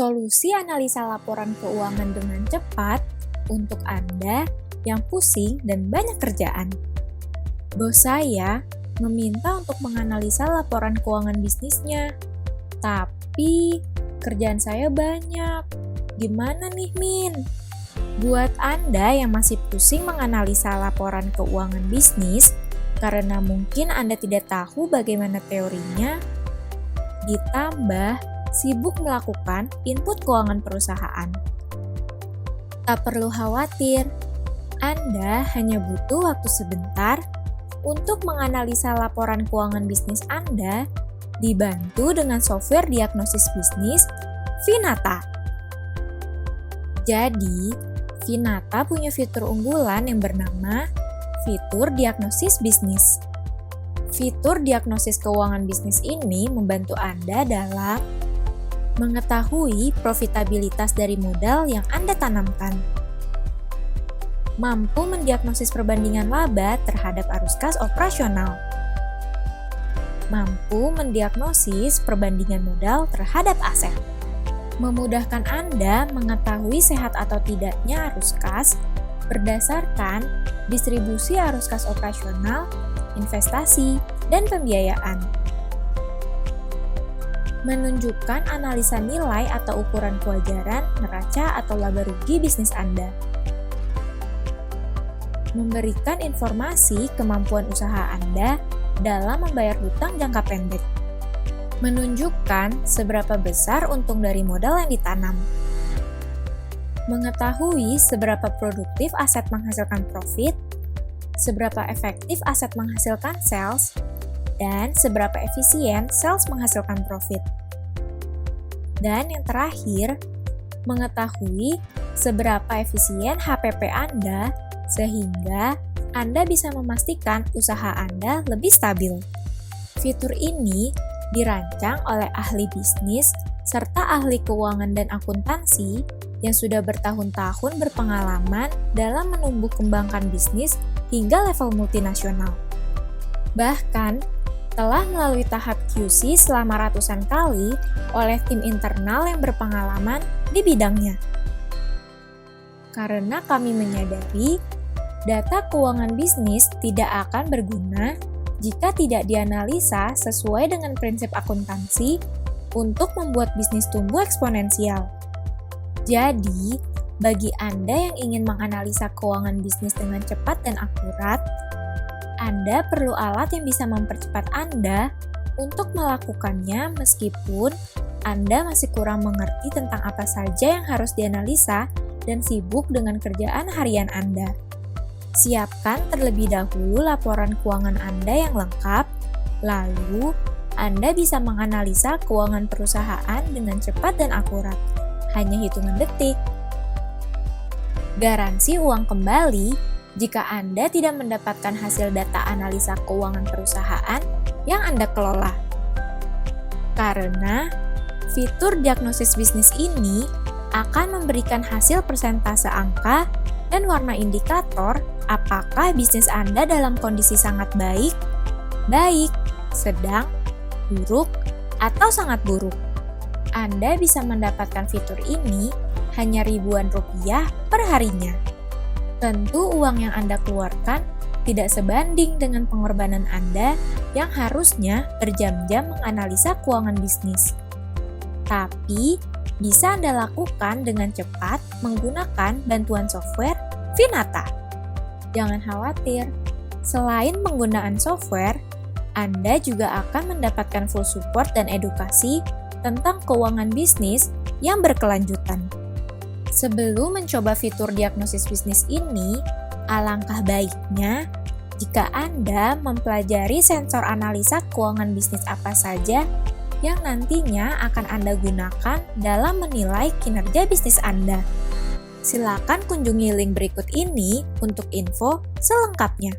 Solusi analisa laporan keuangan dengan cepat untuk Anda yang pusing dan banyak kerjaan. Bos saya meminta untuk menganalisa laporan keuangan bisnisnya, tapi kerjaan saya banyak. Gimana nih, Min? Buat Anda yang masih pusing menganalisa laporan keuangan bisnis, karena mungkin Anda tidak tahu bagaimana teorinya, ditambah sibuk melakukan input keuangan perusahaan. Tak perlu khawatir, Anda hanya butuh waktu sebentar untuk menganalisa laporan keuangan bisnis Anda dibantu dengan software diagnosis bisnis Finata. Jadi, Finata punya fitur unggulan yang bernama fitur diagnosis bisnis. Fitur diagnosis keuangan bisnis ini membantu Anda dalam mengetahui profitabilitas dari modal yang Anda tanamkan, mampu mendiagnosis perbandingan laba terhadap arus kas operasional, mampu mendiagnosis perbandingan modal terhadap aset, memudahkan Anda mengetahui sehat atau tidaknya arus kas berdasarkan distribusi arus kas operasional, investasi, dan pembiayaan, menunjukkan analisa nilai atau ukuran kewajaran, neraca, atau laba rugi bisnis Anda, memberikan informasi kemampuan usaha Anda dalam membayar hutang jangka pendek, menunjukkan seberapa besar untung dari modal yang ditanam, mengetahui seberapa produktif aset menghasilkan profit, seberapa efektif aset menghasilkan sales, dan seberapa efisien sales menghasilkan profit. Dan yang terakhir, mengetahui seberapa efisien HPP Anda sehingga Anda bisa memastikan usaha Anda lebih stabil. Fitur ini dirancang oleh ahli bisnis serta ahli keuangan dan akuntansi yang sudah bertahun-tahun berpengalaman dalam menumbuh kembangkan bisnis hingga level multinasional. Bahkan, telah melalui tahap QC selama ratusan kali oleh tim internal yang berpengalaman di bidangnya. Karena kami menyadari, data keuangan bisnis tidak akan berguna jika tidak dianalisa sesuai dengan prinsip akuntansi untuk membuat bisnis tumbuh eksponensial. Jadi, bagi Anda yang ingin menganalisa keuangan bisnis dengan cepat dan akurat, Anda perlu alat yang bisa mempercepat Anda untuk melakukannya meskipun Anda masih kurang mengerti tentang apa saja yang harus dianalisa dan sibuk dengan kerjaan harian Anda. Siapkan terlebih dahulu laporan keuangan Anda yang lengkap, lalu Anda bisa menganalisa keuangan perusahaan dengan cepat dan akurat, hanya hitungan detik. Garansi uang kembali jika Anda tidak mendapatkan hasil data analisa keuangan perusahaan yang Anda kelola. Karena fitur diagnosis bisnis ini akan memberikan hasil persentase angka dan warna indikator apakah bisnis Anda dalam kondisi sangat baik, sedang, buruk, atau sangat buruk. Anda bisa mendapatkan fitur ini hanya ribuan rupiah per harinya. Tentu uang yang Anda keluarkan tidak sebanding dengan pengorbanan Anda yang harusnya berjam-jam menganalisa keuangan bisnis. Tapi, bisa Anda lakukan dengan cepat menggunakan bantuan software Finata. Jangan khawatir, selain penggunaan software, Anda juga akan mendapatkan full support dan edukasi tentang keuangan bisnis yang berkelanjutan. Sebelum mencoba fitur diagnosis bisnis ini, alangkah baiknya jika Anda mempelajari sensor analisa keuangan bisnis apa saja yang nantinya akan Anda gunakan dalam menilai kinerja bisnis Anda. Silakan kunjungi link berikut ini untuk info selengkapnya.